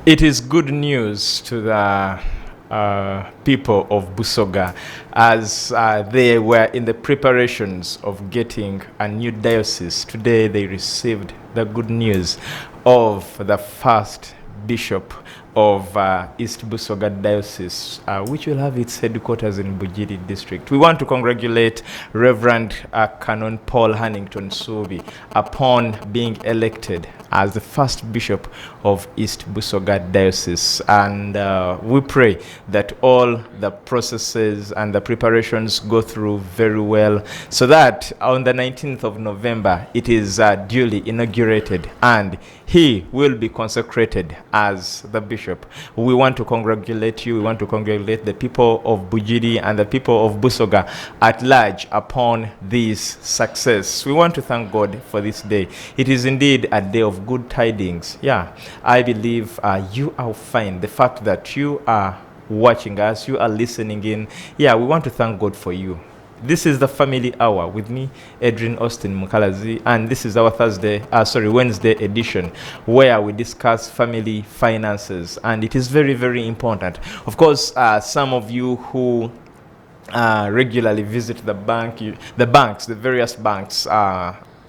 It is good news to the people of Busoga as they were in the preparations of getting a new diocese. Today they received the good news of the first bishop of East Busoga Diocese, which will have its headquarters in Bujiri district. We want to congratulate Reverend Canon Paul Hannington Subi upon being elected as the first bishop of East Busoga Diocese. And we pray that all the processes and the preparations go through very well, so that on the 19th of November, it is duly inaugurated and he will be consecrated as the bishop. We want to congratulate you. We want to congratulate the people of Bujiri and the people of Busoga at large upon this success. We want to thank God for this day. It is indeed a day of good tidings. Yeah, I believe you are fine. The fact that you are watching us, you are listening in. Yeah, we want to thank God for you. This is the Family Hour with me, Edrine, Osteen, Mukalazi, and this is our Wednesday edition, where we discuss family finances, and it is very, very important. Of course, some of you who regularly visit the various banks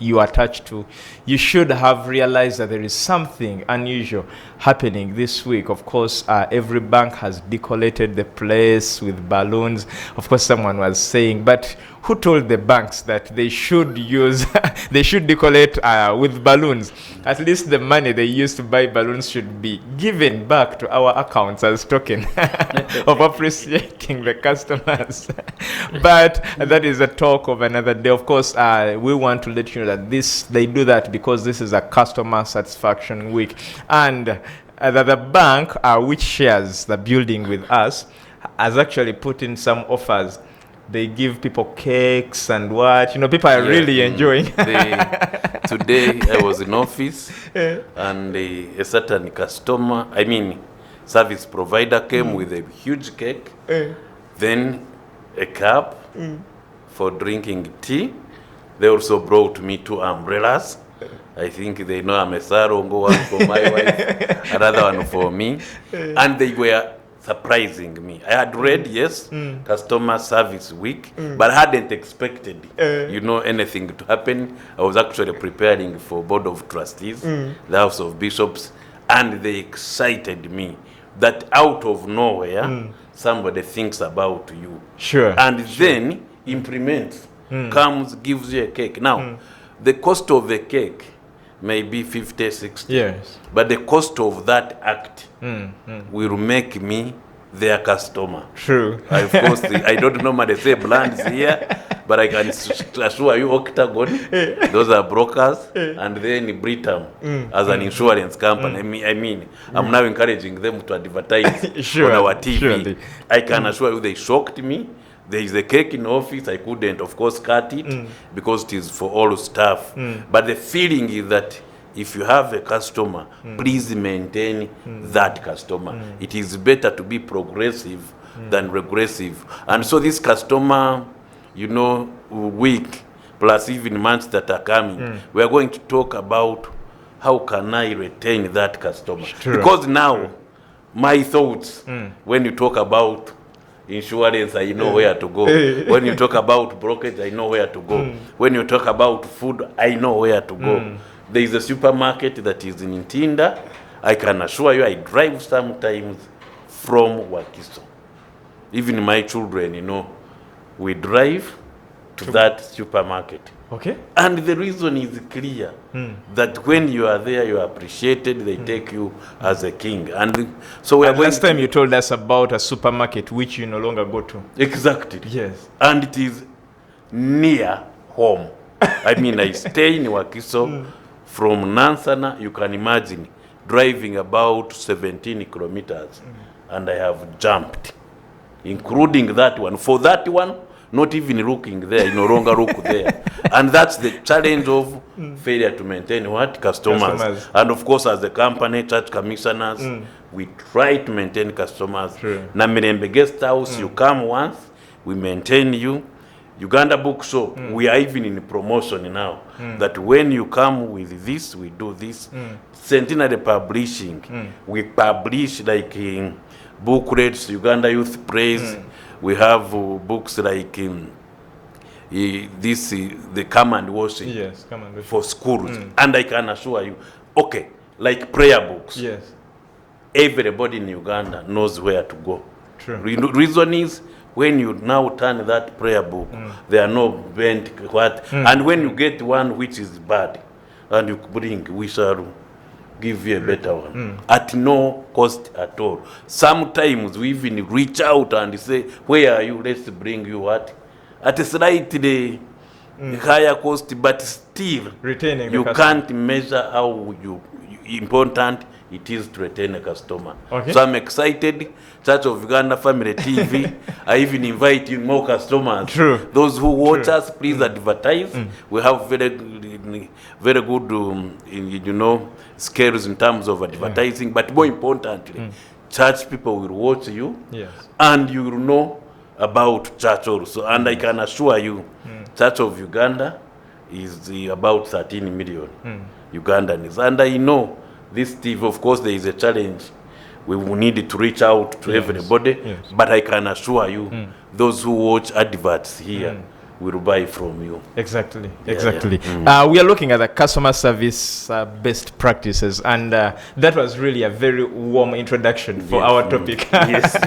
you are attached to, you should have realized that there is something unusual happening this week. Of course, every bank has decorated the place with balloons. Of course, someone was saying, but who told the banks that they should use, they should decorate with balloons? At least the money they used to buy balloons should be given back to our accounts as token of appreciating the customers. But that is a talk of another day. Of course, we want to let you know that they do that because this is a customer satisfaction week. And that the bank, which shares the building with us, has actually put in some offers. They give people cakes and what, people are really enjoying. Today I was in office and a certain service provider came with a huge cake, then a cup for drinking tea. They also brought me 2 umbrellas. I think they know I'm a sarongo, one for my wife, another one for me. And they were surprising me. I had read, customer service week, but I hadn't expected, anything to happen. I was actually preparing for board of trustees, the House of Bishops, and they excited me that out of nowhere, somebody thinks about you. Sure. And then implements, comes, gives you a cake. Now, the cost of the cake may be 50, 60. Yes. But the cost of that act will make me their customer. True. Of course, I don't normally say brands here, but I can assure you Octagon, those are brokers, and then Britam as an insurance company. I'm now encouraging them to advertise on our TV. Surely. I can assure you they shocked me. There is a cake in office. I couldn't, of course, cut it because it is for all staff. But the feeling is that if you have a customer, please maintain that customer. It is better to be progressive than regressive. And so this customer, week, plus even months that are coming, we are going to talk about how can I retain that customer. True. Because now, my thoughts, when you talk about insurance, I know where to go. When you talk about brokerage, I know where to go. When you talk about food, I know where to go. There is a supermarket that is in Ntinda. I can assure you, I drive sometimes from Wakiso. Even my children, we drive to that supermarket. Okay. And the reason is clear, that when you are there, you are appreciated, they take you as a king. And so we are going last time you told us about a supermarket which you no longer go to. Exactly. Yes. And it is near home. I stay in Wakiso. From Nansana, you can imagine, driving about 17 kilometers. And I have jumped, including that one. For that one, not even looking there, you no longer look there. And that's the challenge of failure to maintain what? Customers. And of course, as a company, church commissioners, we try to maintain customers. Namirembe Guest House, you come once, we maintain you. Uganda Bookshop, we are even in promotion now. That when you come with this, we do this. Centenary Publishing, we publish like booklets, Uganda Youth Praise. We have books like the Come and Worship, Yes, come and for schools. And I can assure you, okay, like prayer books. Yes. Everybody in Uganda knows where to go. True. Reason is, when you now turn that prayer book, there are no bent what. And when you get one which is bad, and you bring, we shall give you a better one at no cost at all. Sometimes we even reach out and say, where are you? Let's bring you what? At a slightly higher cost, but still Retaining you the customer. can't measure how important it is to retain a customer. Okay. So I'm excited. Church of Uganda Family TV. I even invite you more customers. True. Those who watch us, please advertise. We have very good, skills in terms of advertising. But more importantly, church people will watch you. Yes. And you will know about church also. And I can assure you, Church of Uganda is about 13 million Ugandans. And I know this TV, of course, there is a challenge. We will need to reach out to everybody. Yes. But I can assure you, those who watch adverts here will buy from you. Exactly. Yeah, Exactly. We are looking at the customer service best practices, and that was really a very warm introduction for our topic. Yes.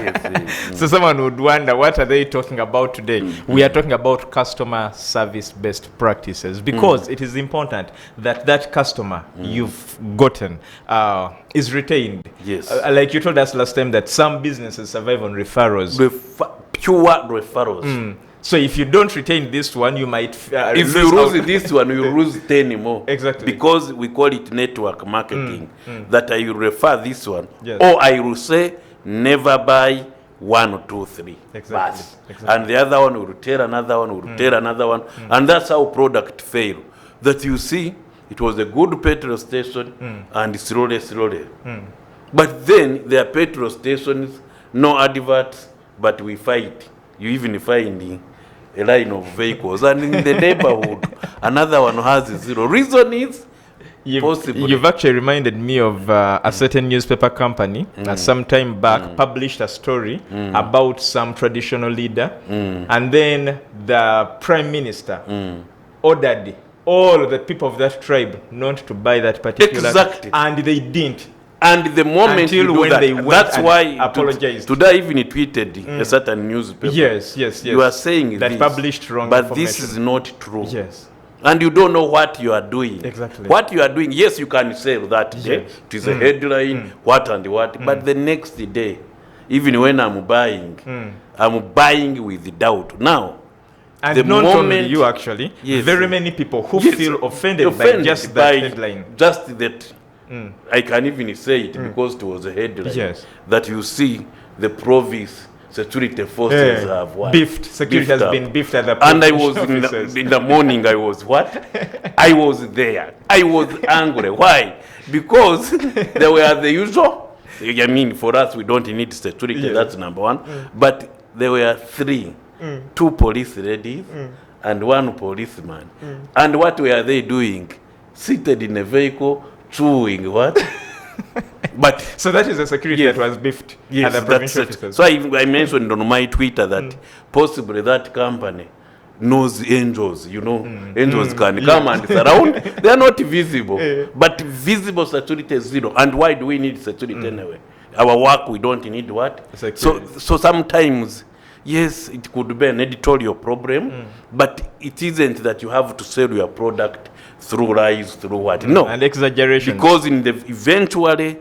So someone would wonder, what are they talking about today? We are talking about customer service best practices, because it is important that that customer you've gotten is retained. Yes. Like you told us last time that some businesses survive on referrals. Pure referrals. So if you don't retain this one, you might if you lose this one, you lose 10 more. Exactly. Because we call it network marketing. That I will refer this one, Yes. or I will say never buy 1, 2, 3. Exactly. Bas. Exactly. And the other one will tell another one, will tell another one, and that's how product fail. That you see, it was a good petrol station, and slowly. But then there are petrol stations, no adverts, but we fight. You even find a line of vehicles, and in the neighborhood, another one has 0. Reason is, You've actually reminded me of a certain newspaper company some time back published a story about some traditional leader, and then the prime minister ordered all the people of that tribe not to buy that particular, Exactly. and they didn't. and the moment Until you do when that, they went that's and why apologized. today I even tweeted a certain newspaper. Yes. You are saying that this, published wrong but information. this is not true. Yes. And you don't know what you are doing. Exactly. What you are doing, yes, you can sell that day. Yes. It is a headline, what and what. But the next day, even when I'm buying with doubt. Now, And the not only moment you, actually, Yes. very many people who Yes. feel offended by just that headline. Just that. I can even say it because it was a headline. Yes. That you see the province security forces have what? Beefed. Security has up. been beefed at the And I was officers. in the morning, I was what? I was there. I was angry. Why? Because there were the usual. I mean, for us, we don't need security. Yes. That's number one. But there were 3. 2 police ladies and 1 policeman. And what were they doing? Seated in a vehicle, chewing what? But So that is the security that was beefed at the provincial that's it. officers. So I mentioned on my Twitter that possibly that company knows angels, angels can come and surround. They are not visible, but visible security is 0. And why do we need security anyway? Our work, we don't need what? Security. So sometimes, yes, it could be an editorial problem, but it isn't that you have to sell your product through lies, through what? No. And exaggeration. Because eventually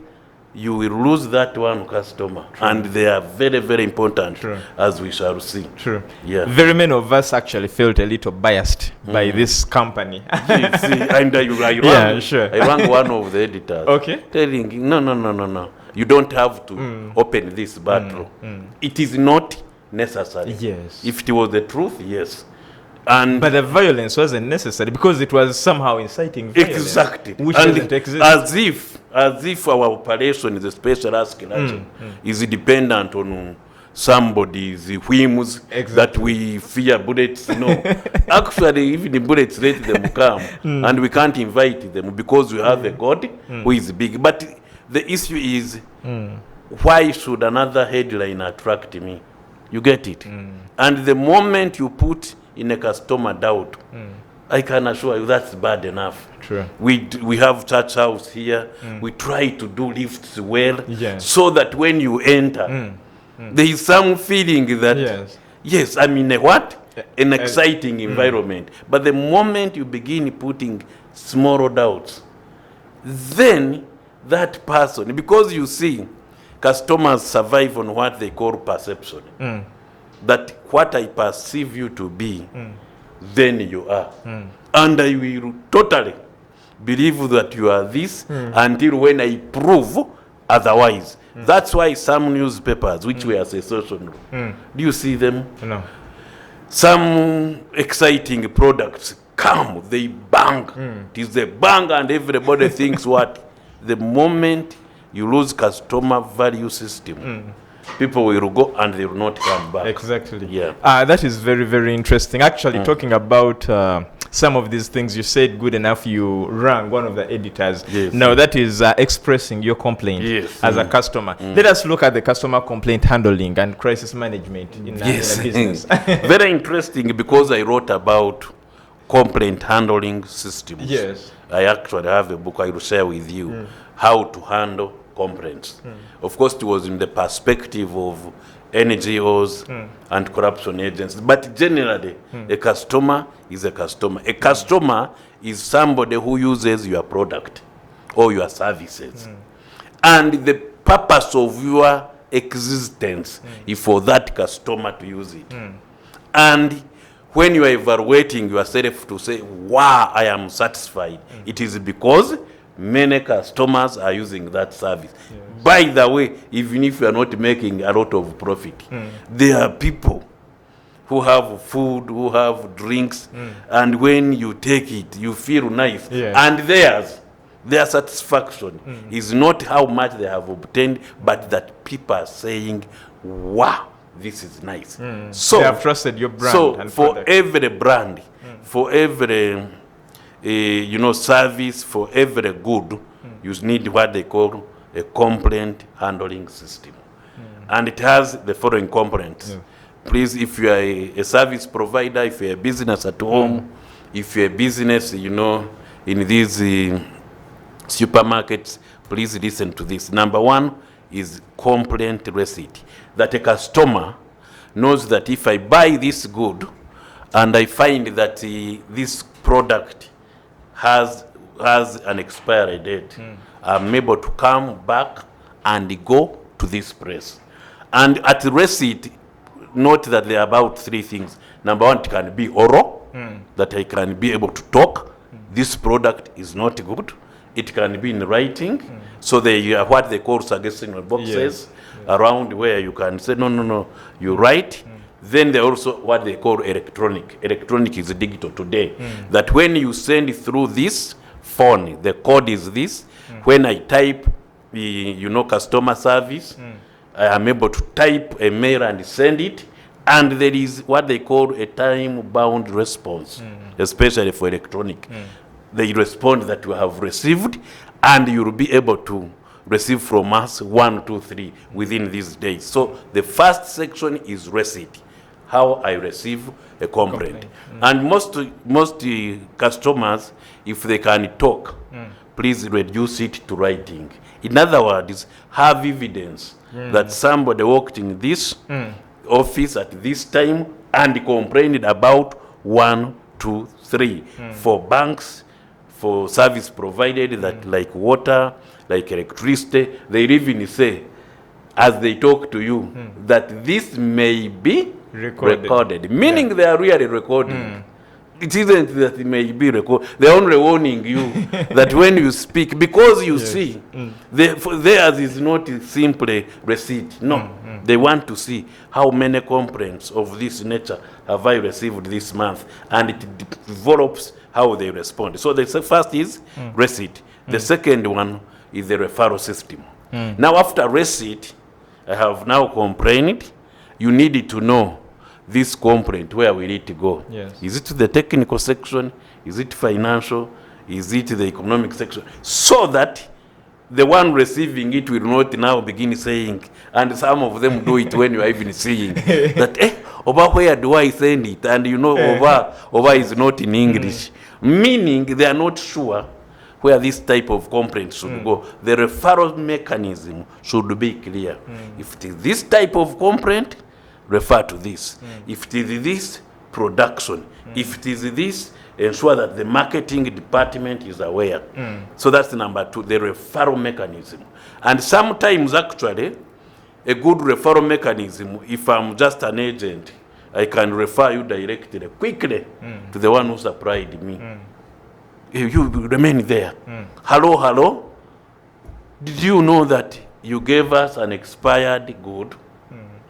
you will lose that one customer. And they are very, very important, as we shall see. True. Yeah. Very many of us actually felt a little biased by this company. You see, and I rang one of the editors. Okay. Telling him, no. You don't have to open this battle. It is not necessary. Yes. If it was the truth, yes. And But the violence wasn't necessary because it was somehow inciting violence. exactly. Which And doesn't exist. as if our operation is a special ask is dependent on somebody's whims that we fear bullets. No. Actually, even the bullets, let them come. And we can't invite them because we have a God who is big. But the issue is, why should another headline attract me? You get it? And the moment you put in a customer doubt, I can assure you that's bad enough. True. We have church house here. We try to do lifts well, Yes. so that when you enter, there is some feeling that, yes, I'm in a what? An exciting environment. But the moment you begin putting small doubts, then that person, because you see, customers survive on what they call perception. That what I perceive you to be, then you are. And I will totally believe that you are this until when I prove otherwise. That's why some newspapers, which were sensational, do you see them? No. Some exciting products come, they bang. It is a bang, and everybody thinks what? The moment you lose customer value system, people will go and they will not come back. Exactly. Yeah. That is very, very interesting. Actually, talking about some of these things, you said good enough, you rang one of the editors. Yes. Now, that is expressing your complaint as a customer. Let us look at the customer complaint handling and crisis management in a business. Very interesting, because I wrote about complaint handling systems. Yes. I actually have a book I will share with you, how to handle complaints. Of course, it was in the perspective of NGOs and corruption agents. But generally, a customer is a customer. A customer is somebody who uses your product or your services. And the purpose of your existence is for that customer to use it. And when you are evaluating yourself to say, wow, I am satisfied, it is because many customers are using that service. By the way, even if you are not making a lot of profit, there are people who have food, who have drinks, and when you take it, you feel nice. And their satisfaction is not how much they have obtained, but that people are saying, wow, this is nice. So they have trusted your brand. So and for product. every brand, for every service, for every good, you need what they call a complaint handling system. And it has the following components. Please, if you are a service provider, if you're a business at home, if you're a business, in these supermarkets, please listen to this. Number one is complaint receipt. That a customer knows that if I buy this good and I find that this product has an expiry date, I'm able to come back and go to this place. And at the receipt, note that there are about three things. Number one, it can be oral, that I can be able to talk. This product is not good. It can be in writing. So they are what they call suggestion boxes around where you can say, no, you write. Then they also what they call electronic. Electronic is digital today. That when you send through this phone, the code is this. When I type the customer service, I am able to type a mail and send it. And there is what they call a time-bound response, especially for electronic. They respond that you have received, and you will be able to receive from us 1, 2, 3 within these days. So the first section is receipt, how I receive a complaint. And most customers, if they can talk, please reduce it to writing. In other words, have evidence that somebody walked in this office at this time and complained about 1, 2, 3. For banks, for service provided that like water, like electricity, they even say, as they talk to you, that this may be recorded. Meaning they are really recording. It isn't that it may be recorded. They're only warning you that when you speak, because you see, theirs is not simply receipt. No, they want to see how many complaints of this nature have I received this month, and it develops how they respond. So the first is receipt. The second one is the referral system. Now after receipt, I have now complained, you need to know this complaint, where will it go? Yes. Is it the technical section? Is it financial? Is it the economic section? So that the one receiving it will not now begin saying, and some of them do it when you are even seeing that, over where do I send it? And you know, over is not in English. Meaning they are not sure where this type of complaint should go. The referral mechanism should be clear. If it is this type of complaint, refer to this. If it is this, production. If it is this, ensure that the marketing department is aware. So that's number 2, the referral mechanism. And sometimes actually, a good referral mechanism, if I'm just an agent, I can refer you directly, quickly, to the one who supplied me. You remain there. Hello? Did you know that you gave us an expired good?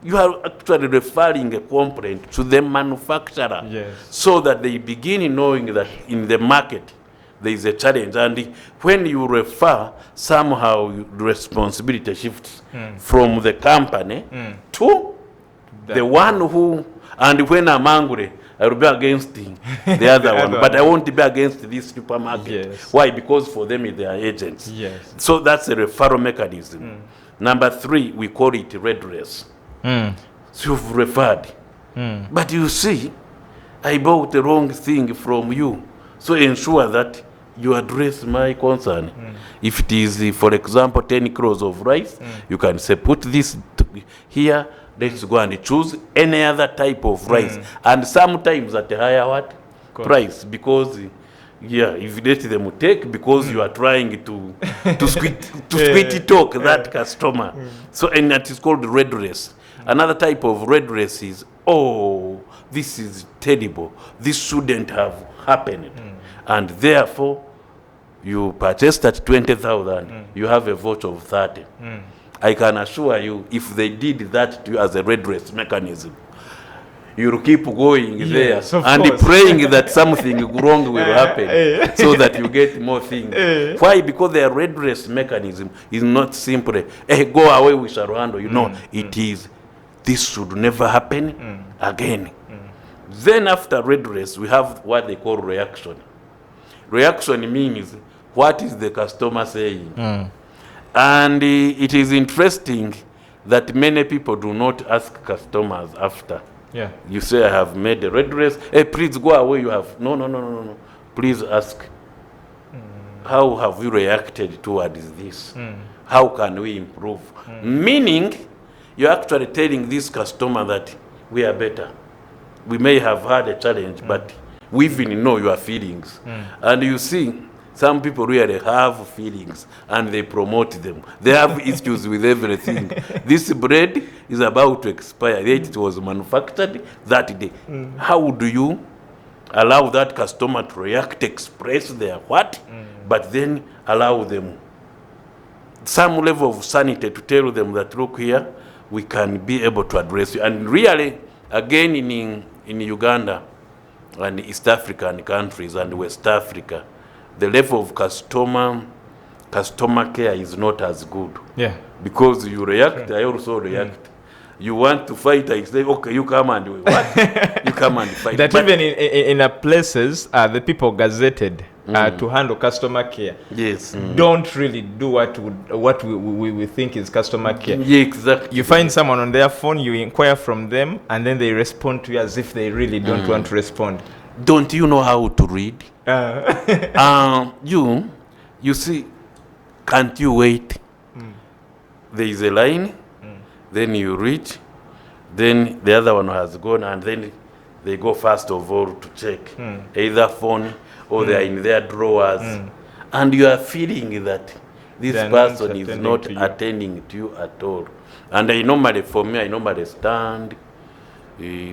You are actually referring a complaint to the manufacturer. Yes. So that they begin knowing that in the market there is a challenge. And when you refer, somehow the responsibility shifts from the company to the one who, and when I'm angry, I will be against the other one. But I won't be against this supermarket. Yes. Why? Because for them they are agents. Yes. So that's a referral mechanism. Number 3, we call it redress. So you've referred. But you see, I bought the wrong thing from you. So ensure that you address my concern. If it is, for example, 10 kilos of rice, you can say, put this here, let's go and choose any other type of rice. And sometimes at a higher price, because if you let them take, because you are trying to sweet talk that customer. So, and that is called redress. Another type of redress is, this is terrible. This shouldn't have happened. And therefore, you purchased at 20,000, you have a voucher of 30. I can assure you, if they did that to you as a redress mechanism, you'll keep going there and praying that something wrong will happen so that you get more things. Why? Because their redress mechanism is not simply, go away, we shall handle. It is, this should never happen again. Then after redress, we have what they call reaction. Reaction means, what is the customer saying? And it is interesting that many people do not ask customers after. Yeah. You say, I have made a redress. Please go away. You have. No. Please ask. How have you reacted towards this? How can we improve? Meaning, you're actually telling this customer that we are better. We may have had a challenge, but we even know your feelings. And you see, some people really have feelings and they promote them. They have issues with everything. This bread is about to expire. Yet it was manufactured that day. How do you allow that customer to react, express their what, but then allow them some level of sanity to tell them that, look here, we can be able to address you. And really, again, in Uganda and East African countries and West Africa, the level of customer care is not as good. Yeah. Because you react, I also react. You want to fight, I say, okay, you come and what? You come and fight. That but even in places, the people gazetted to handle customer care. Yes. Don't really do what we think is customer care. Yeah, exactly. You find someone on their phone, you inquire from them, and then they respond to you as if they really don't want to respond. Don't you know how to read? You see, can't you wait? There is a line, then you read, then the other one has gone, and then they go first of all to check either phone or they are in their drawers. And you are feeling that this person is not attending to you at all. And I normally stand,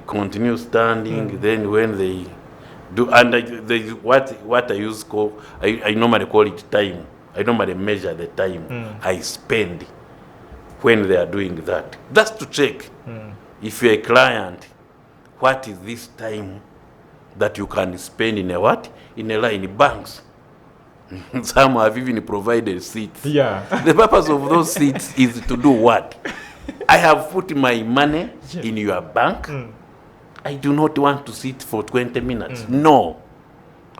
continue standing, then when they do, and what I normally call it time. I normally measure the time I spend when they are doing that. That's to check if you're a client, what is this time that you can spend in a what? In a line, banks. Some have even provided seats. Yeah. The purpose of those seats is to do what? I have put my money in your bank. I do not want to sit for 20 minutes. No.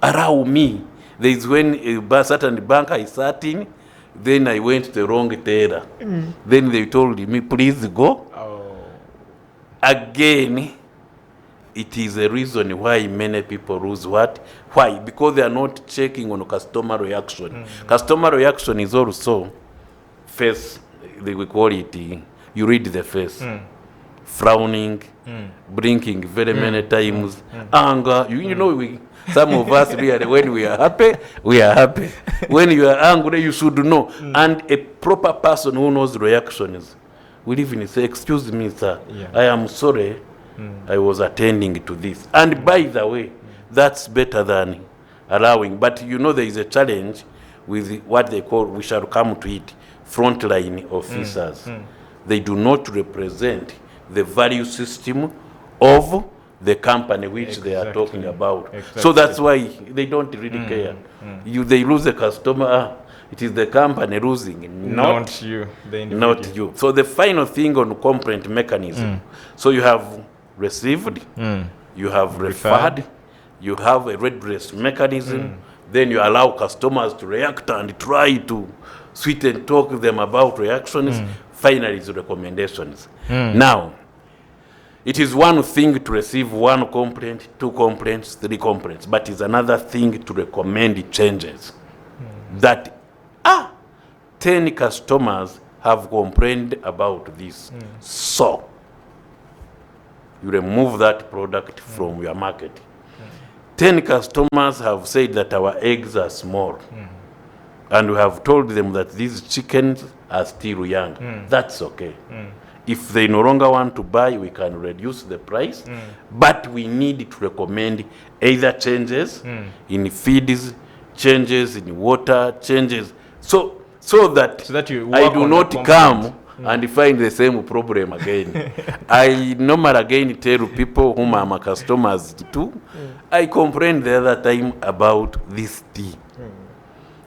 Allow me. There is when a certain bank I sat in, then I went to the wrong teller. Then they told me, please go. Again, it is a reason why many people lose what? Why? Because they are not checking on customer reaction. Customer reaction is also face, we call it, you read the face. Frowning, blinking very many times, anger. You know, some of us really, when we are happy, we are happy. When you are angry, you should know. And a proper person who knows reactions will even say, excuse me, sir, I am sorry, I was attending to this. And by the way, that's better than allowing. But you know there is a challenge with what they call, we shall come to it, frontline officers. They do not represent the value system of the company which they are talking about. So that's why they don't really care. They lose the customer, it is the company losing, not you, the individual. Not you. So the final thing on complaint mechanism. So you have received, you have referred, you have a redress mechanism, then you allow customers to react and try to sweeten talk them about reactions. Finally, it's recommendations. Now, it is one thing to receive one complaint, 2 complaints, 3 complaints, but it's another thing to recommend changes. That 10 customers have complained about this. So, you remove that product from your market. 10 customers have said that our eggs are small. And we have told them that these chickens are still young. That's okay. If they no longer want to buy, we can reduce the price. But we need to recommend either changes in feeds, changes in water, changes. So that you I do not come and find the same problem again. I normally again tell people whom I'm a customers to, I complained the other time about this tea.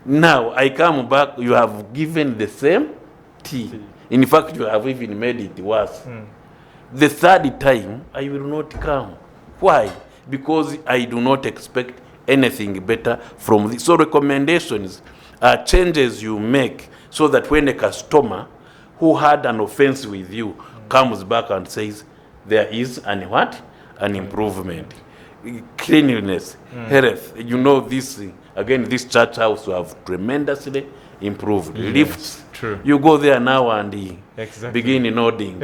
Now I come back, you have given the same tea. In fact, you have even made it worse. The third time, I will not come. Why? Because I do not expect anything better from this. So recommendations are changes you make so that when a customer who had an offense with you comes back and says, there is an improvement. Cleanliness, health, you know this, again, this church house will have tremendously improved. Yes, lifts, true. You go there now and begin nodding.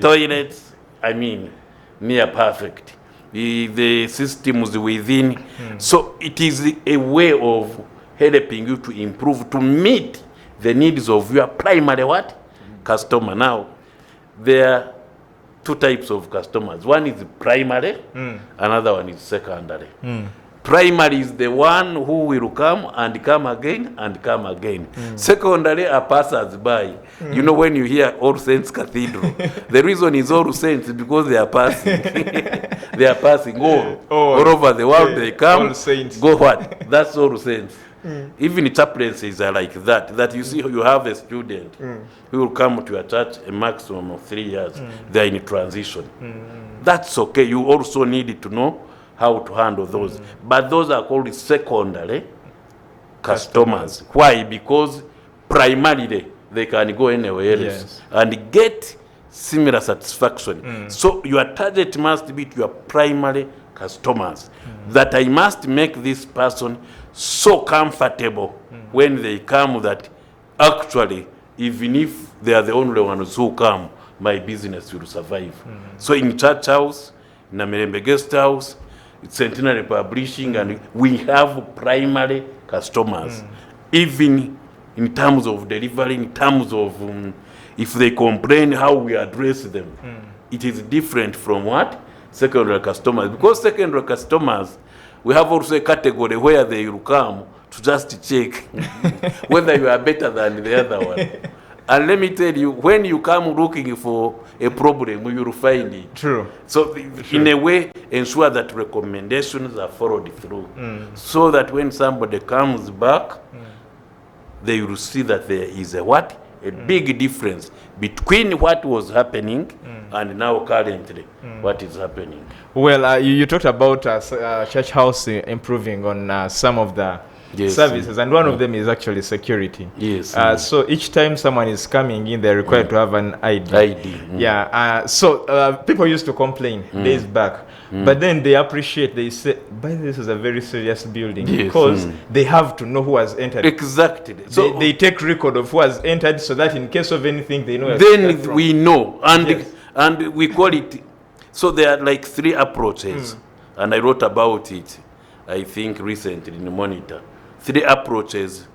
Toilets, I mean, near perfect. The systems within. So it is a way of helping you to improve, to meet the needs of your primary customer. Now, there are 2 types of customers. One is primary, another one is secondary. Primary is the one who will come and come again and come again. Secondary are passers-by. You know when you hear All Saints Cathedral, the reason is All Saints because they are passing. They are passing all over the world. They come, All Saints. Go what? That's All Saints. Even chaplaincies are like that. That you see, you have a student who will come to your church a maximum of 3 years. They are in transition. That's okay. You also need to know how to handle those. But those are called secondary customers. Why? Because primarily they can go anywhere else and get similar satisfaction. So your target must be to your primary customers. That I must make this person so comfortable when they come that actually, even if they are the only ones who come, my business will survive. So in church house, in Namirembe guest house, Centenary Publishing, and we have primary customers. Even in terms of delivery, in terms of if they complain, how we address them. It is different from secondary customers. Because secondary customers, we have also a category where they will come to just check whether you are better than the other one. And let me tell you, when you come looking for a problem, you will find it. True. So in a way, ensure that recommendations are followed through. So that when somebody comes back, they will see that there is a a big difference between what was happening and now currently what is happening. Well, you talked about church house improving on some of the services, and one of them is actually security. Yes. So each time someone is coming in, they're required to have an ID. Yeah. So people used to complain days back, but then they appreciate. They say, "By the way, this is a very serious building," because they have to know who has entered. Exactly. So they take record of who has entered, so that in case of anything, they know. Then we know, and we call it. So there are like 3 approaches, and I wrote about it, I think recently in the Monitor. 3 approaches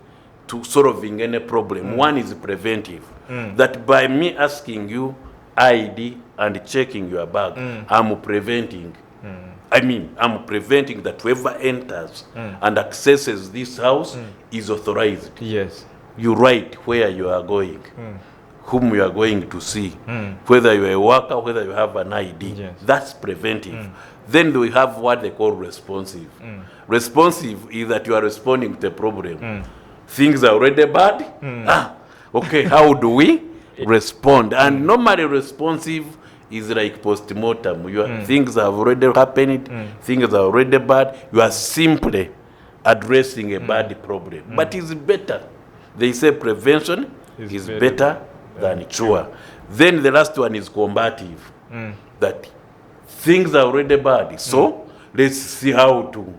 to solving any problem. One is preventive, that by me asking you ID and checking your bag, I'm preventing. I mean, I'm preventing that whoever enters and accesses this house is authorized. Yes. You write where you are going, whom you are going to see, whether you are a worker, whether you have an ID. Yes. That's preventive. Then we have what they call responsive. Responsive is that you are responding to the problem. Things are already bad. Okay, how do we respond? And normally responsive is like post-mortem. Things have already happened, things are already bad. You are simply addressing a bad problem. But it's better. They say prevention is better than cure. Then the last one is combative. That things are already bad. So let's see how to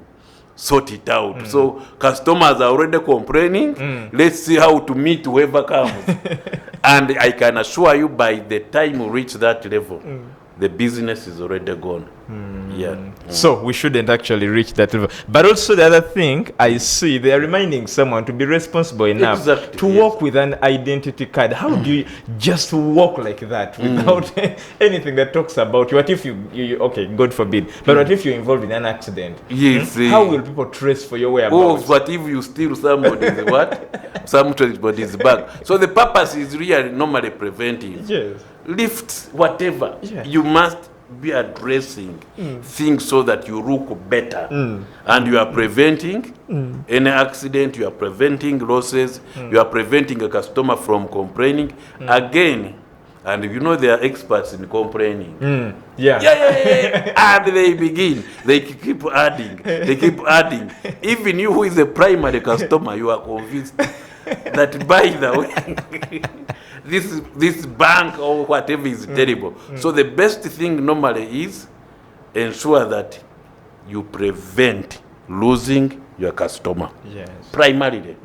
sort it out. So customers are already complaining. Let's see how to meet whoever comes. And I can assure you, by the time we reach that level, the business is already gone. So we shouldn't actually reach that level. But also the other thing, I see they are reminding someone to be responsible enough to walk with an identity card. How do you just walk like that without anything that talks about you? What if you okay, God forbid, but what if you're involved in an accident? Yes. How will people trace for your whereabouts? Oh, what if you steal somebody's what? Somebody's bag. So the purpose is really normally preventive. Yes. Lift, whatever. You must be addressing things so that you look better. And you are preventing any accident, you are preventing losses, you are preventing a customer from complaining. Again, and you know they are experts in complaining. And they begin. They keep adding. They keep adding. Even you who is a primary customer, you are convinced that by the way, this bank or whatever is terrible. So the best thing normally is ensure that you prevent losing your customer. Primarily.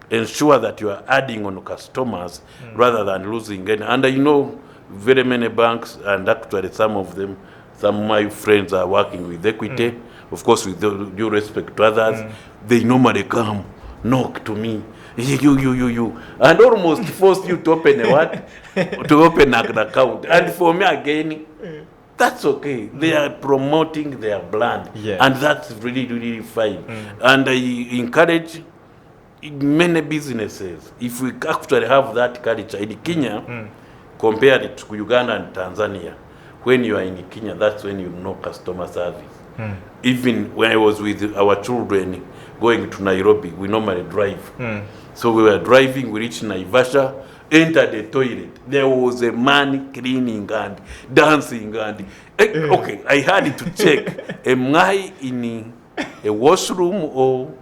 Ensure that you are adding on customers rather than losing any. And you know, very many banks, and actually some of them, some of my friends are working with Equity, of course with due respect to others, they normally come, knock to me, you, and almost force you to open a what? To open an account. And for me again, that's okay. They are promoting their brand, and that's really, really fine. And I encourage many businesses, if we actually have that culture in Kenya, compared it to Uganda and Tanzania, when you are in Kenya, that's when you know customer service. Even when I was with our children going to Nairobi, we normally drive. So we were driving, we reached Naivasha, entered the toilet. There was a man cleaning and dancing. And okay, I had to check, am I in a washroom or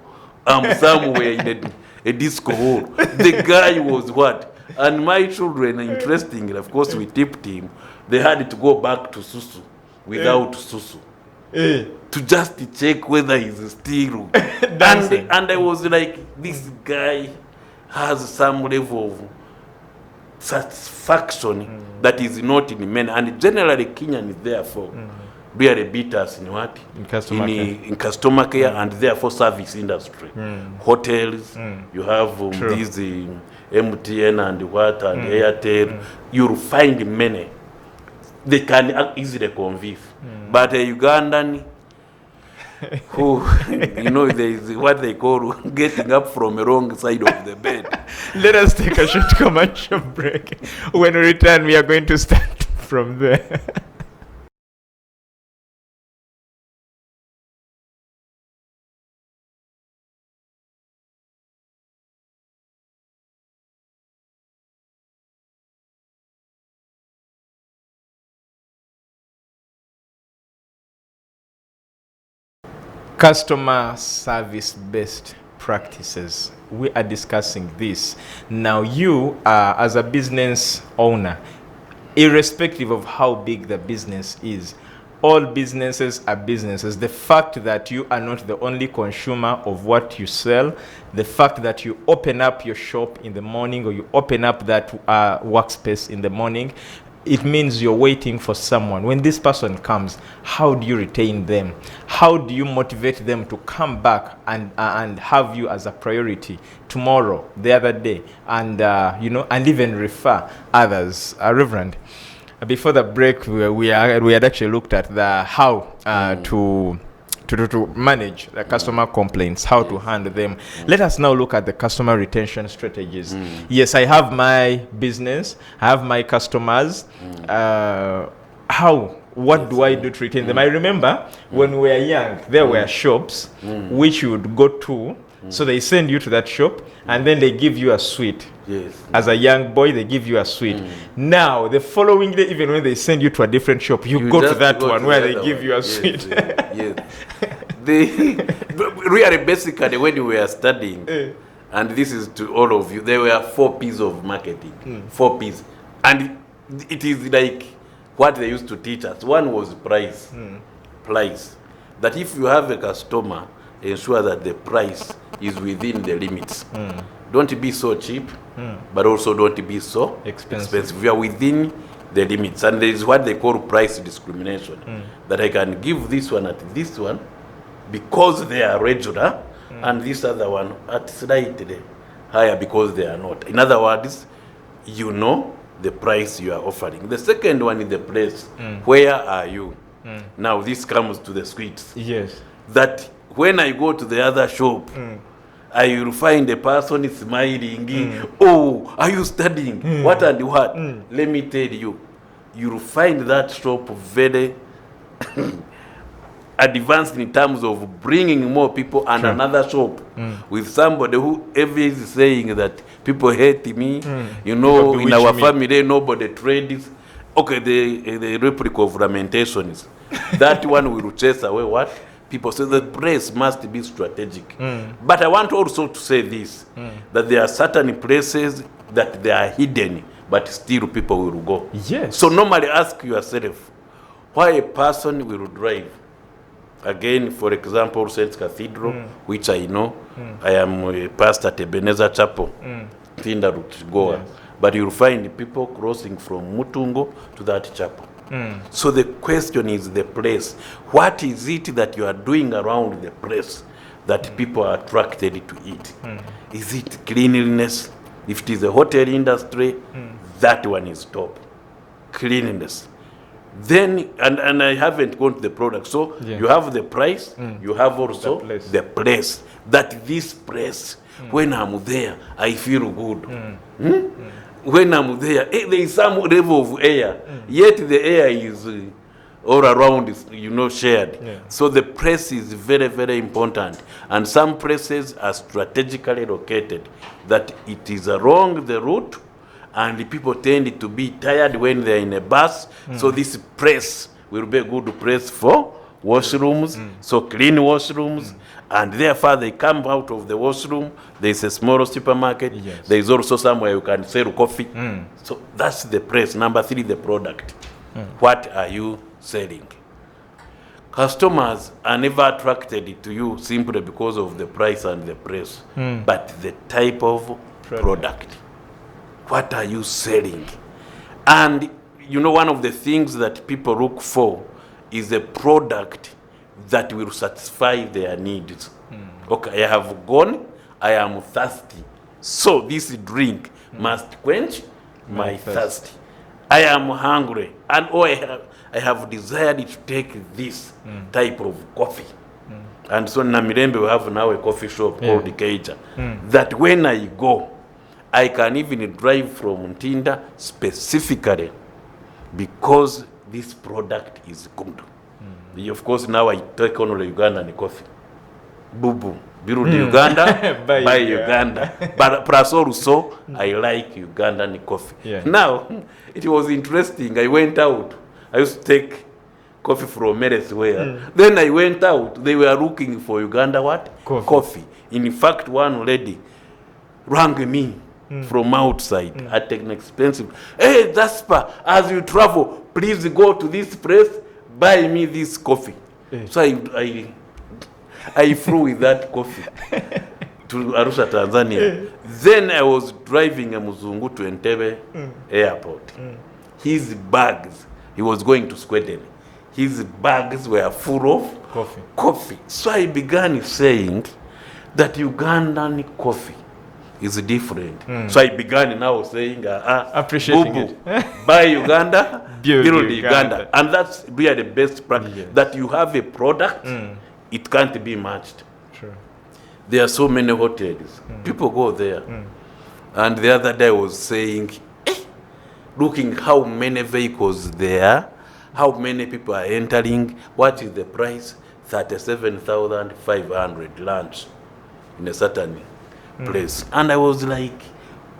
I'm somewhere in a disco hall? The guy was what? And my children, interestingly, of course we tipped him, they had to go back to Susu without Susu. To just check whether he's still dancing. And I was like, this guy has some level of satisfaction that is not in men. And generally Kenyan is therefore really beat us in what? In customer care and therefore service industry. Hotels, you have these MTN and what and Airtel. You'll find many. They can easily convive. But a Ugandan who, you know, there is what they call getting up from a wrong side of the bed. Let us take a short commercial break. When we return, we are going to start from there. Customer service based practices. We are discussing this. Now you, as a business owner, irrespective of how big the business is, all businesses are businesses. The fact that you are not the only consumer of what you sell, the fact that you open up your shop in the morning or you open up that workspace in the morning, it means you're waiting for someone. When this person comes, how do you retain them? How do you motivate them to come back and have you as a priority tomorrow, the other day, and and even refer others? Reverend, before the break, we had actually looked at the how to manage the customer complaints, how to handle them. Let us now look at the customer retention strategies. Yes, I have my business, I have my customers. What do I do to retain them? I remember when we were young, there were shops which you would go to. So they send you to that shop and then they give you a sweet. Yes. As a young boy, they give you a sweet. Now, the following day, even when they send you to a different shop, you go to that one where they give you a sweet. Yes. Really, basically, when we were studying, and this is to all of you, there were 4 P's of marketing. 4 P's. And it is like what they used to teach us. One was price. Price. That if you have a customer, ensure that the price is within the limits. Don't be so cheap, but also don't be so expensive. We are within the limits. And there is what they call price discrimination. That I can give this one at this one because they are regular, and this other one at slightly higher because they are not. In other words, you know the price you are offering. The second one is the place. Where are you? Now this comes to the sweets. Yes. That when I go to the other shop, I will find a person smiling. Oh, are you studying? What and what? Let me tell you, you'll find that shop very advanced in terms of bringing more people, and another shop with somebody who every is saying that people hate me. In our family, nobody trades. Okay, the replica of Lamentations. That one will chase away what? People. So the place must be strategic. But I want also to say this, that there are certain places that they are hidden, but still people will go. Yes. So normally ask yourself, why a person will drive? Again, for example, St. Cathedral, which I know, I am a pastor at Ebenezer Chapel, Tinda Goa. Yes. But you'll find people crossing from Mutungo to that chapel. So the question is the place. What is it that you are doing around the place that people are attracted to it? Is it cleanliness? If it is a hotel industry, that one is top. Cleanliness. Then, and I haven't gone to the product. So you have the price, you have also the place. That this place, when I'm there, I feel good. When I'm there, there is some level of air, yet the air is all around, shared. Yeah. So the place is very, very important. And some places are strategically located, that it is along the route, and the people tend to be tired when they're in a bus. So this place will be a good place for washrooms, so clean washrooms. And therefore, they come out of the washroom. There is a small supermarket. Yes. There is also somewhere you can sell coffee. So that's the place. Number 3, the product. What are you selling? Customers are never attracted to you simply because of the price and the price, but the type of product. What are you selling? And one of the things that people look for is a product that will satisfy their needs. Okay, I have gone, I am thirsty. So this drink must quench my thirst. I am hungry, and I have desired to take this type of coffee. And so in Namirembe we have now a coffee shop called Keija. That when I go, I can even drive from Ntinda specifically because this product is good. Of course, now I take on Ugandan coffee. Boo boo. Build Uganda, buy Uganda. But plus also, I like Ugandan coffee. Yeah. Now, it was interesting. I went out. I used to take coffee from elsewhere. Then I went out. They were looking for Uganda what? Coffee. In fact, one lady rang me from outside at an expensive. Hey, Jasper, as you travel, please go to this place, buy me this coffee. So I flew with that coffee to Arusha, Tanzania. Then I was driving a Muzungu to Entebbe airport. His bags, he was going to Sweden. His bags were full of coffee. So I began saying that Ugandan coffee is different. So I began now saying, appreciating it. Buy Uganda, build Uganda. Uganda. And that's really the best practice. Yes. That you have a product, it can't be matched. Sure. There are so many hotels. People go there. And the other day I was saying, looking how many vehicles there, how many people are entering, what is the price? 37,500 lunch in a certain place. And I was like,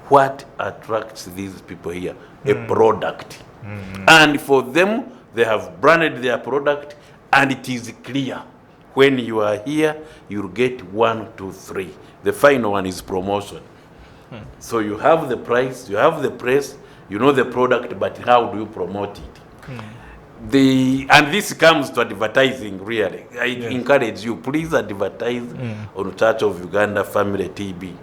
what attracts these people here? A product. And for them, they have branded their product, and it is clear. When you are here, you'll get 1, 2, 3. The final one is promotion. So you have the price, you have the price, you know the product, but how do you promote it? And this comes to advertising, really. I encourage you, please advertise on Church of Uganda Family TV.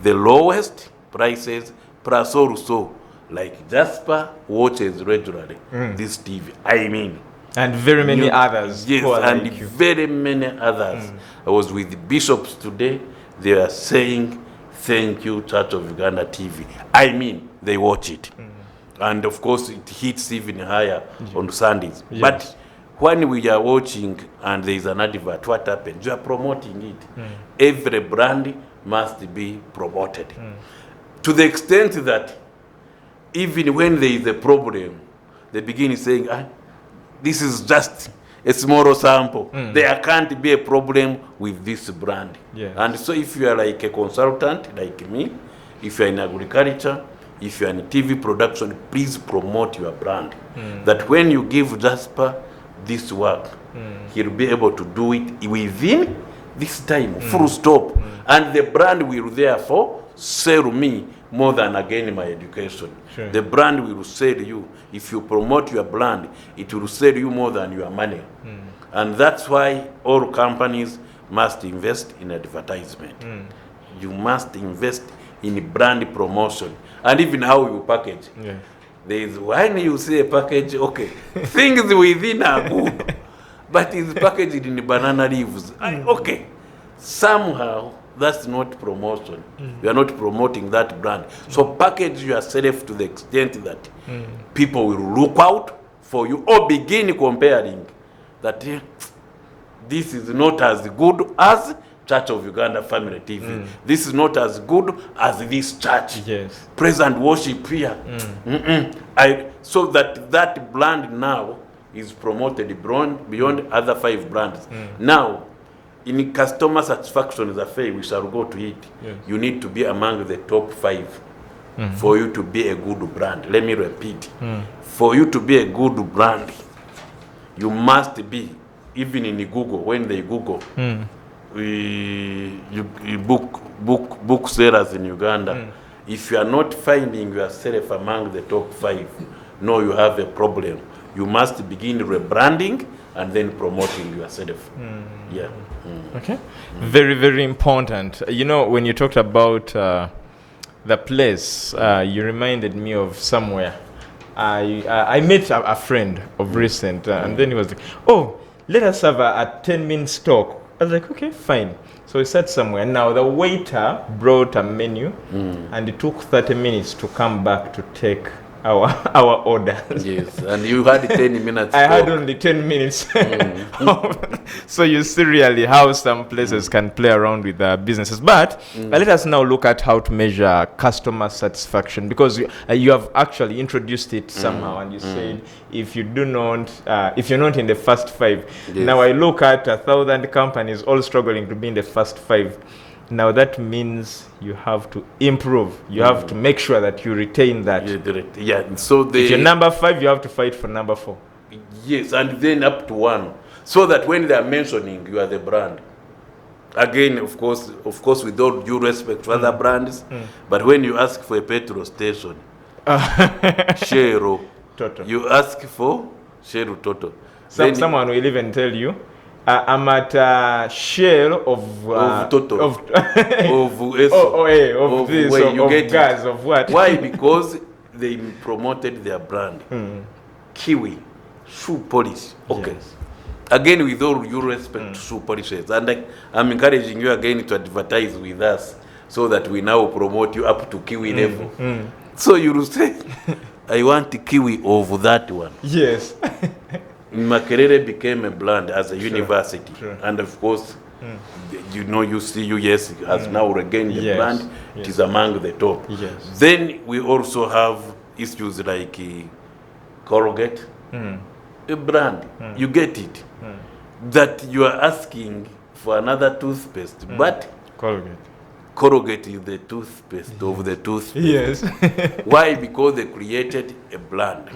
The lowest prices, plus also, like Jasper watches regularly this TV. I mean. And very many others. Yes, and like very many others. I was with bishops today. They are saying, thank you, Church of Uganda TV. I mean, they watch it. And of course, it hits even higher on Sundays. Yes. But when we are watching and there is an advert, what happens? You are promoting it. Every brand must be promoted. To the extent that even when there is a problem, they begin saying, this is just a small sample. There can't be a problem with this brand. Yes. And so if you are like a consultant, like me, if you are in agriculture, if you are in TV production, please promote your brand. That when you give Jasper this work, he'll be able to do it within this time, full stop. And the brand will therefore sell me more than again my education. Sure. The brand will sell you. If you promote your brand, it will sell you more than your money. And that's why all companies must invest in advertisement. You must invest in brand promotion. And even how you package. Yeah. There is, when you say a package, okay, things within are good, but it's packaged in banana leaves. Okay, somehow that's not promotion. You are not promoting that brand. So package yourself to the extent that people will look out for you or begin comparing that this is not as good as Church of Uganda Family TV. This is not as good as this church. Yes. Praise and worship here. So that brand now is promoted beyond other 5 brands. Now, in customer satisfaction is a fair, we shall go to it. Yes. You need to be among the top 5 for you to be a good brand. Let me repeat. For you to be a good brand, you must be, even in Google, when they Google, you book sellers in Uganda. If you are not finding yourself among the top 5, no, you have a problem. You must begin rebranding and then promoting yourself. Okay. Very, very important. You know, when you talked about the place, you reminded me of somewhere. I met a friend of recent, and then he was like, oh, let us have a 10-minute talk. I was like, okay, fine. So we sat somewhere. Now the waiter brought a menu, and it took 30 minutes to come back to take our orders. Yes, and you had 10 minutes. I had only 10 minutes. So you see really how some places can play around with businesses. But let us now look at how to measure customer satisfaction, because you have actually introduced it somehow, and you said if you're not in the first 5. Yes. Now I look at 1,000 companies all struggling to be in the first 5. Now that means you have to improve. You have to make sure that you retain that. Yeah. So if you're number 5, you have to fight for number 4. Yes, and then up to 1. So that when they are mentioning, you are the brand. Again, of course, with all due respect to other brands, but when you ask for a petrol station, Shell, Total. you ask for Shell Total. Someone will even tell you, I'm at Shell of Total. of of Eso. of this, where of, you of get gas, it. of what? Why? Because they promoted their brand. Kiwi, shoe polish. Okay. Yes. Again, with all due respect to shoe polishers, and I'm encouraging you again to advertise with us so that we now promote you up to Kiwi level. So you will say, I want the Kiwi of that one. Yes. Makerere became a brand as a Sure. university. Sure. And of course, you know, UCUS has now regained the Yes. brand. Yes. It is among the top. Yes. Then we also have issues like Colgate, a brand. You get it. That you are asking for another toothpaste, but Colgate is the toothpaste of the toothpaste. Yes. Why? Because they created a brand.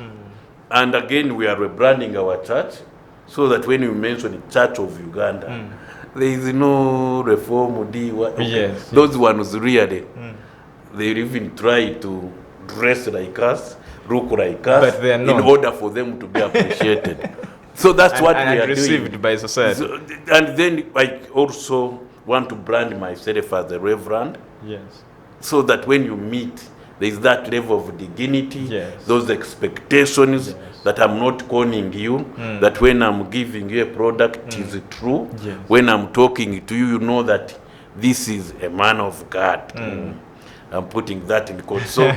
And again, we are rebranding our church so that when you mention Church of Uganda, there is no reform. Yes. Those ones really, they even try to dress like us, look like us, But they are in not. order for them to be appreciated. So that's what we are received doing. by society. So, and then I also want to brand myself as a reverend, Yes. so that when you meet, there is that level of dignity, Yes. those expectations, Yes. that I'm not conning you, that when I'm giving you a product is true. Yes. When I'm talking to you, you know that this is a man of God. I'm putting that in quotes. So,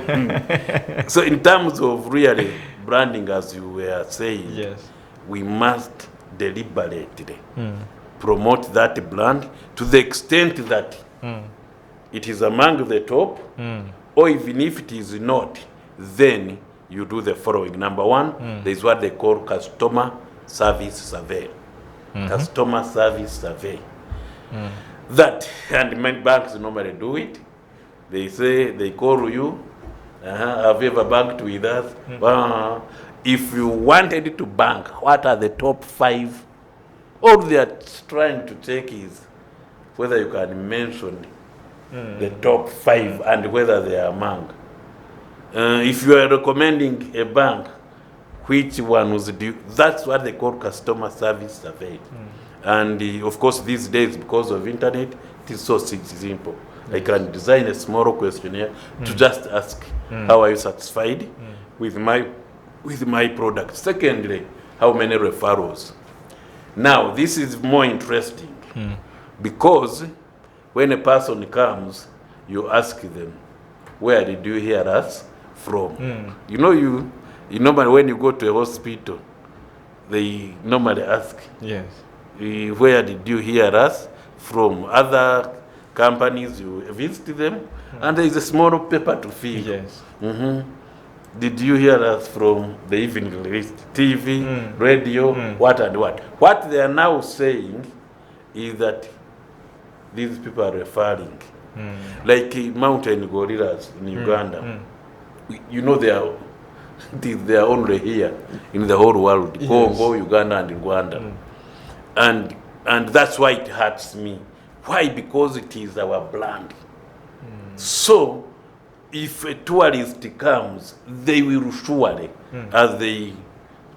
so in terms of really branding, as you were saying, Yes. we must deliberately promote that brand to the extent that it is among the top, or even if it is not, then you do the following. Number 1, there is what they call customer service survey. Customer service survey. That, and many banks normally do it. They say, they call you, have you ever banked with us? If you wanted to bank, what are the top 5? All they are trying to check is whether you can mention the top 5 and whether they are among. If you are recommending a bank, which one was due? That's what they call customer service survey. And of course, these days, because of internet, it is so simple. I can design a small questionnaire to just ask, how are you satisfied with my product? Secondly, how many referrals? Now, this is more interesting because when a person comes, you ask them, where did you hear us from? You know, you normally, when you go to a hospital, they normally ask, Yes. where did you hear us from? Other companies, you visit them, and there is a small paper to fill. Yes. Did you hear us from the evening list? TV, radio, what and what? What they are now saying is that these people are referring. Like mountain gorillas in Uganda. You know, they are only here in the whole world. Yes. Congo, Uganda, and Rwanda. And that's why it hurts me. Why? Because it is our brand. So, if a tourist comes, they will surely, as they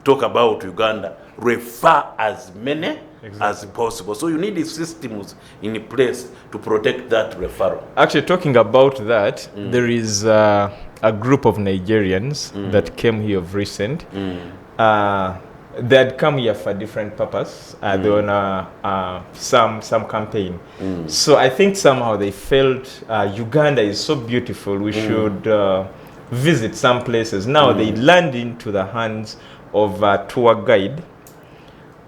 talk about Uganda, refer as many as possible. So you need the systems in place to protect that referral. Actually, talking about that, there is a group of Nigerians that came here of recent. They had come here for different purpose. They were on some campaign. So I think somehow they felt Uganda is so beautiful. We should visit some places. Now they land into the hands of a tour guide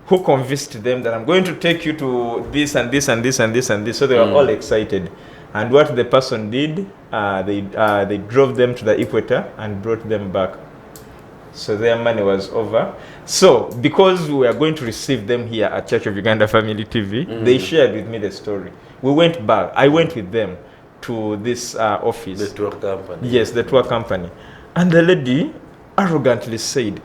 who convinced them that I'm going to take you to this and this and this and this and this. So they were all excited. And what the person did, they drove them to the equator and brought them back. So their money was over. So because we are going to receive them here at Church of Uganda Family TV, they shared with me the story. We went back. I went with them to this office. The tour company. Yes, the tour company. And the lady arrogantly said,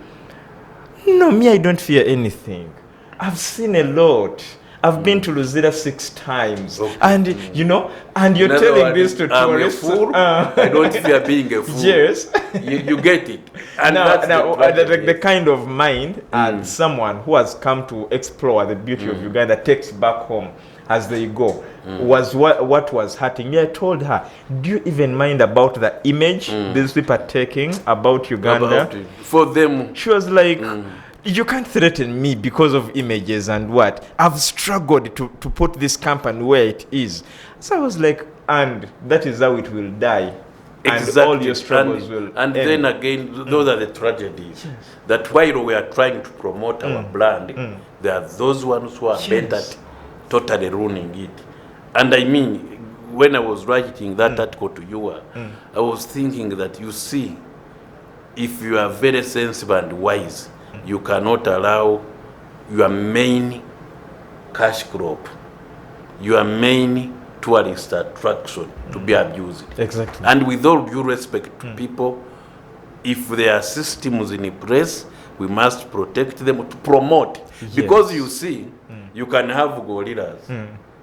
No, me, I don't fear anything. I've seen a lot. I've been to Luzira 6 times. Okay. And, you know, and you're In other telling words, this to I'm tourists. a fool. I don't fear being a fool. Yes. You get it. And Now, that's the kind of mind and someone who has come to explore the beauty of Uganda takes back home as they go was what was hurting me. I told her, do you even mind about the image these people are taking about Uganda? For them. She was like, you can't threaten me because of images and what. I've struggled to put this company where it is. So I was like, and that is how it will die. Exactly. And all your struggles will and end. then again, those are the tragedies. That while we are trying to promote our brand, there are those ones who are bent at totally ruining it. And I mean, when I was writing that article to you, I was thinking that, you see, if you are very sensible and wise, you cannot allow your main cash crop, your main tourist attraction to be abused. Exactly. And with all due respect to people, if there are systems in place, we must protect them to promote. Yes. Because you see, you can have gorillas.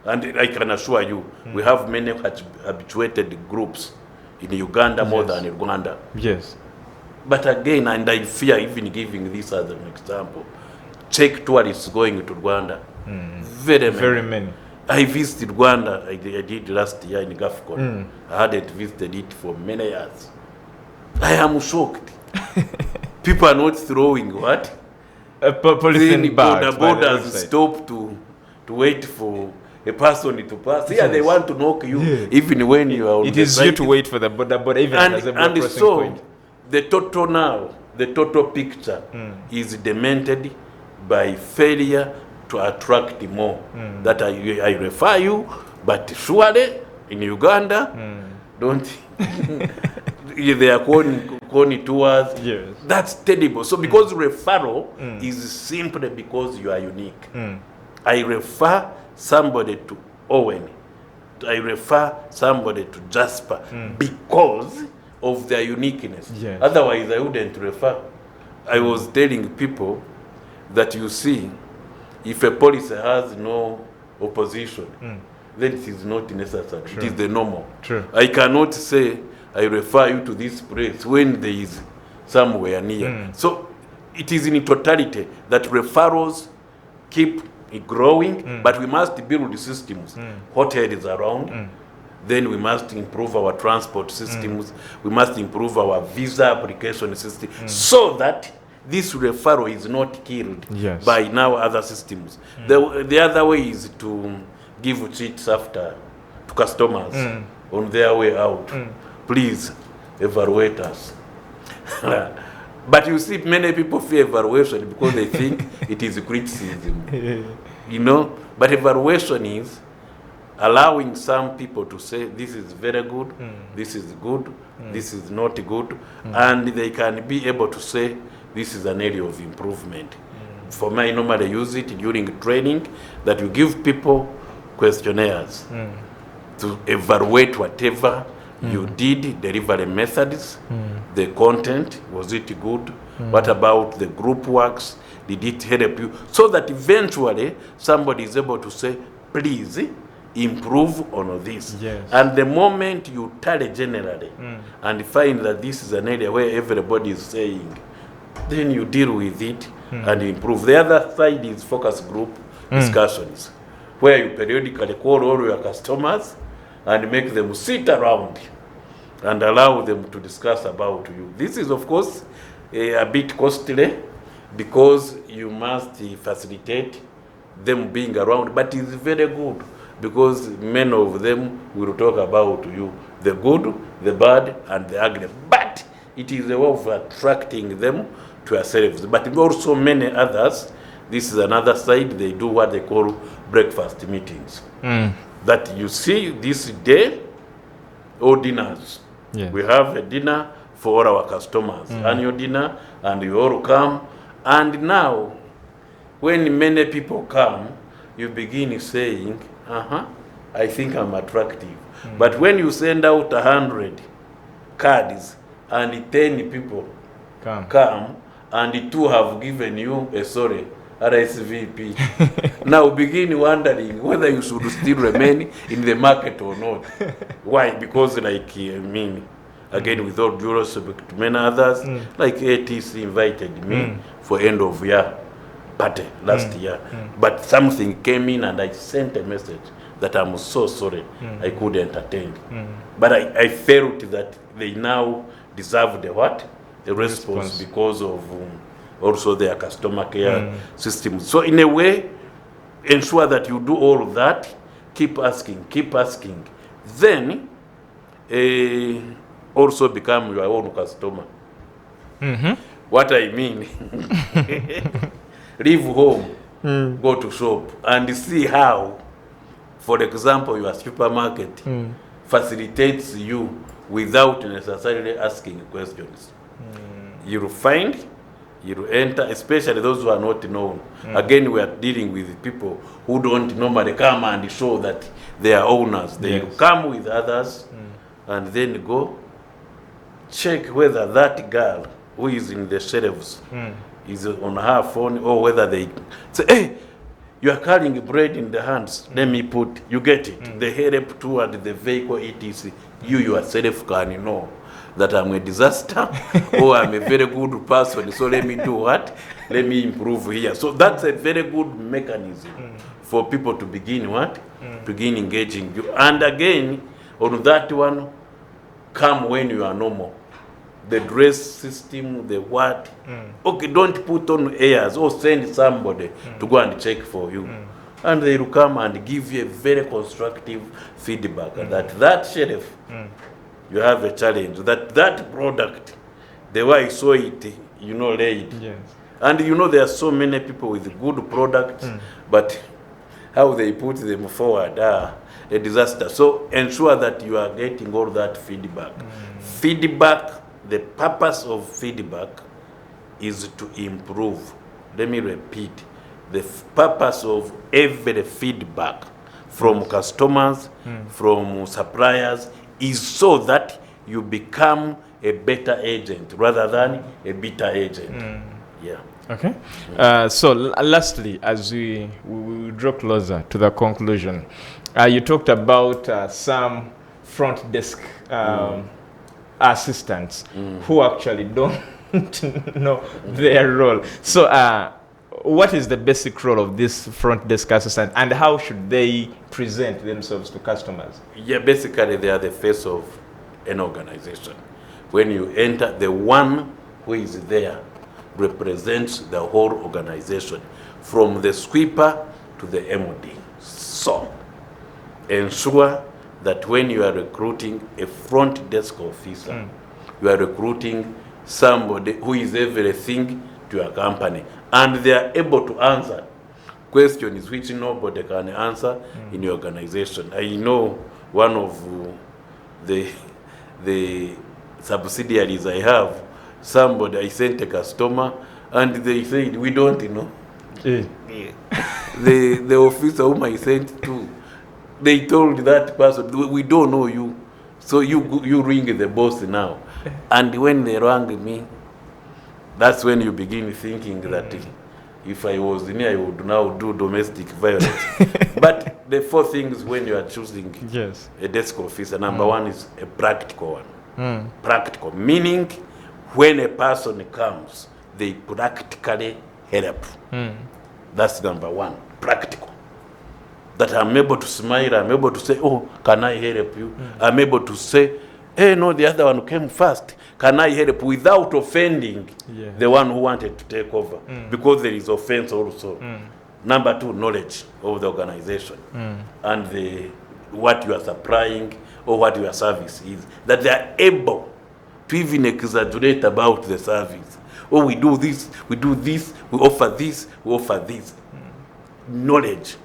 And I can assure you, we have many habituated groups in Uganda more than in Rwanda. Yes. But again, and I fear even giving this as an example, check tourists going to Rwanda. Very many. I visited Rwanda, I did last year in Gafcon. I hadn't visited it for many years. I am shocked. People are not throwing what? Polythene bags. The borders stop to wait for a person to pass. Yeah, they want to knock you even when you are on it the is side. you to wait for the border even as a And crossing so, point. the total picture is demented by failure to attract more. That I refer you, but surely in Uganda, don't they are calling tours. Yes. That's terrible. So because referral is simply because you are unique. I refer somebody to Owen. I refer somebody to Jasper because of their uniqueness. Yes. Otherwise, I wouldn't refer. I was telling people that, you see, if a policy has no opposition, then it is not necessary. True. It is the normal. True. I cannot say I refer you to this place when there is somewhere near. So it is in totality that referrals keep growing, but we must build systems, hotels around. Then we must improve our transport systems. We must improve our visa application system so that this referral is not killed by now other systems. The other way is to give cheats after to customers on their way out. Please evaluate us. But you see, many people fear evaluation because they think it is criticism. You know, but evaluation is allowing some people to say this is very good, this is good, this is not good, and they can be able to say this is an area of improvement. For me, I normally use it during training, that you give people questionnaires to evaluate whatever you did, delivery methods, the content, was it good? What about the group works? Did it help you? So that eventually somebody is able to say, please improve on this. Yes. And the moment you tally generally and find that this is an area where everybody is saying, then you deal with it and improve. The other side is focus group discussions, where you periodically call all your customers and make them sit around and allow them to discuss about you. This is, of course, a bit costly because you must facilitate them being around, but it's very good because many of them will talk about you, the good, the bad, and the ugly. But it is a way of attracting them to yourselves. But also many others, this is another side, they do what they call breakfast meetings. That you see this day, or dinners. Yes. We have a dinner for all our customers, annual dinner, and you all come. And now, when many people come, you begin saying, I think I'm attractive. But when you send out 100 cards and 10 people come, and two have given you a sorry, RSVP. Now begin wondering whether you should still remain in the market or not. Why? Because like, again, with all due respect to many others, like ATC invited me for end of year party last year. But something came in and I sent a message that I'm so sorry I couldn't attend. But I felt that they now deserve the what? The response because of also their customer care system. So in a way, ensure that you do all of that, keep asking. Then also become your own customer. What I mean, leave home, go to shop and see how, for example, your supermarket facilitates you without necessarily asking questions. You'll find, you'll enter, especially those who are not known. Again, we are dealing with people who don't normally come and show that they are owners. They come with others and then go check whether that girl who is in the shelves is on her phone, or whether they say, hey, you are carrying bread in the hands, let me put, you get it. The help toward the vehicle, etc. You yourself can know that I'm a disaster or I'm a very good person, so let me do what? Let me improve here. So that's a very good mechanism for people to begin what? Begin engaging you. And again, on that one, come when you are normal. The dress system, the what? Okay, don't put on airs or send somebody to go and check for you. And they will come and give you a very constructive feedback that shelf, you have a challenge, that product, the way I saw it, laid. Yes. And there are so many people with good products, but how they put them forward are a disaster. So ensure that you are getting all that feedback. Feedback, the purpose of feedback is to improve. Let me repeat. The purpose of every feedback from customers, from suppliers, is so that you become a better agent rather than a bitter agent. Yeah. Okay. So lastly, as we draw closer to the conclusion, you talked about some front desk assistants who actually don't know their role. So what is the basic role of this front desk assistant, and how should they present themselves to customers? Yeah, basically they are the face of an organization. When you enter, the one who is there represents the whole organization, from the sweeper to the MD. So ensure that when you are recruiting a front desk officer, you are recruiting somebody who is everything to your company, and they are able to answer questions which nobody can answer in your organization. I know one of the subsidiaries I have, somebody, I sent a customer and they said, we don't know. The officer whom I sent to, they told that person, we don't know you, so you ring the boss now. And when they rang me, that's when you begin thinking that if I was in here, I would now do domestic violence. But the four things when you are choosing a desk officer, number one is a practical one. Practical, meaning when a person comes, they practically help. That's number one, practical. That I'm able to smile, I'm able to say, oh, can I help you? I'm able to say, hey, no, the other one came first. Can I help, without offending the one who wanted to take over? Because there is offense also. Number two, knowledge of the organization and what you are supplying or what your service is. That they are able to even exaggerate about the service. Oh, we do this, we offer this, we offer this. Knowledge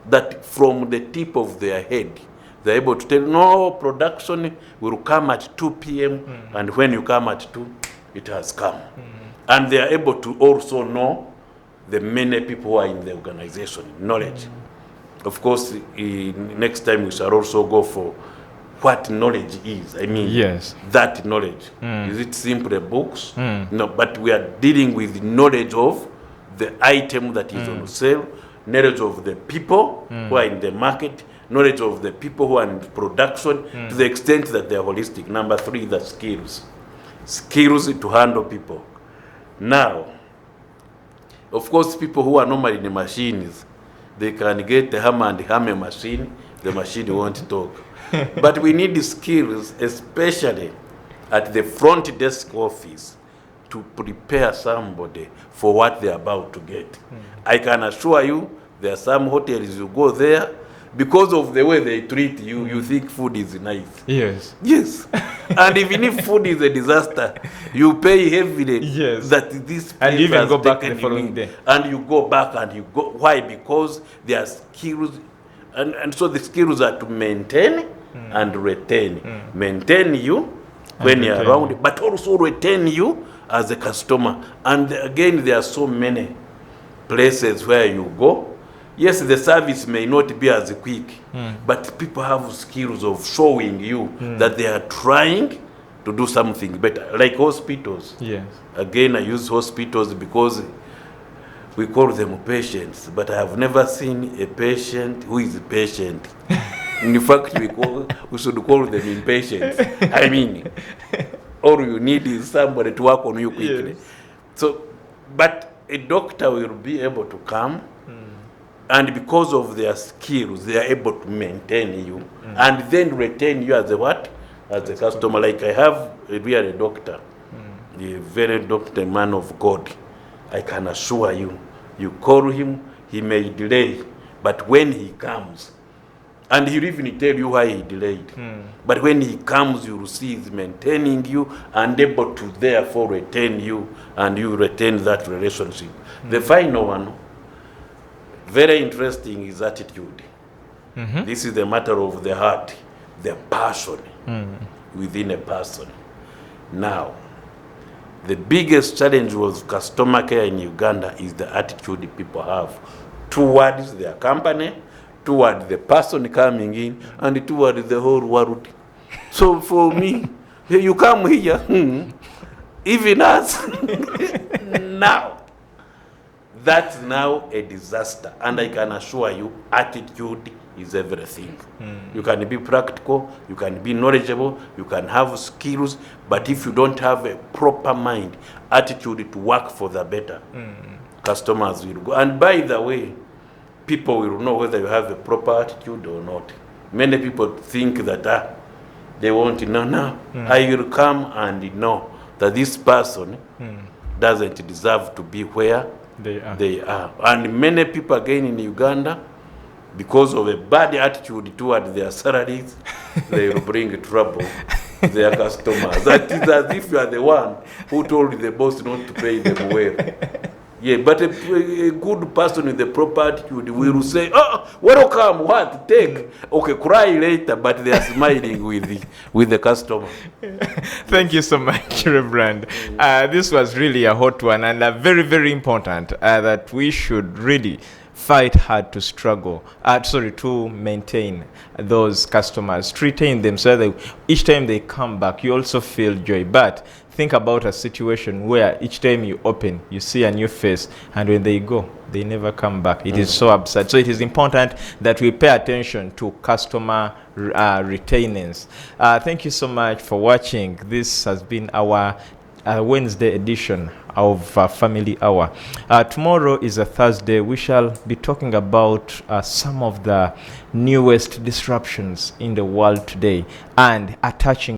that from the tip of their head, they're able to tell, no, production will come at 2 p.m. and when you come at 2, it has come. And they are able to also know the many people who are in the organization, knowledge. Of course, next time we shall also go for what knowledge is. I mean, Yes. that knowledge. Is it simply books? No, but we are dealing with knowledge of the item that is on sale, knowledge of the people who are in the market, knowledge of the people who are in production, to the extent that they are holistic. Number 3, the skills. Skills to handle people. Now, of course, people who are normally in the machines, they can get the hammer and hammer machine, the machine won't talk. But we need skills, especially at the front desk office, to prepare somebody for what they're about to get. I can assure you, there are some hotels you go there, because of the way they treat you, you think food is nice. Yes. Yes. And even if food is a disaster, you pay heavily. Yes. That this place And you even has go back the taken following you. day. And you go back and you go. Why? Because there are skills. And so the skills are to maintain and retain. Maintain you when you're around, but also retain you as a customer. And again, there are so many places where you go. Yes, the service may not be as quick, but people have skills of showing you that they are trying to do something better, like hospitals. Yes. Again, I use hospitals because we call them patients, but I have never seen a patient who is patient. In fact, we should call them impatients. I mean, all you need is somebody to work on you quickly. Yes. So, but a doctor will be able to come, and because of their skills, they are able to maintain you and then retain you as a what? As a customer. Like I have a real doctor, a very doctor, man of God. I can assure you, you call him, he may delay, but when he comes, and he'll even tell you why he delayed. But when he comes, you will see he's maintaining you and able to therefore retain you, and you retain that relationship. The final one, very interesting, is attitude. This is the matter of the heart, the passion within a person. Now, the biggest challenge with customer care in Uganda is the attitude people have towards their company, toward the person coming in, and toward the whole world. So for me, you come here, even us, now, that's now a disaster. And I can assure you, attitude is everything. You can be practical, you can be knowledgeable, you can have skills, but if you don't have a proper mind, attitude to work for the better, customers will go. And by the way, people will know whether you have a proper attitude or not. Many people think that they won't know. No, I will come and know that this person doesn't deserve to be where they are. And many people again in Uganda, because of a bad attitude toward their salaries, they will bring trouble to their customers. That is as if you are the one who told the boss not to pay them well. Yeah, but a good person with the proper attitude will say, "Oh, welcome, what, take." Okay, cry later, but they are smiling with the customer. Thank you so much, Reverend. This was really a hot one, and very, very important that we should really fight hard to to maintain those customers, to retain them so that each time they come back, you also feel joy. But think about a situation where each time you open, you see a new face, and when they go, they never come back. It is so absurd. So it is important that we pay attention to customer retainance. Thank you so much for watching. This has been our Wednesday edition of Family Hour. Tomorrow is a Thursday. We shall be talking about some of the newest disruptions in the world today and attaching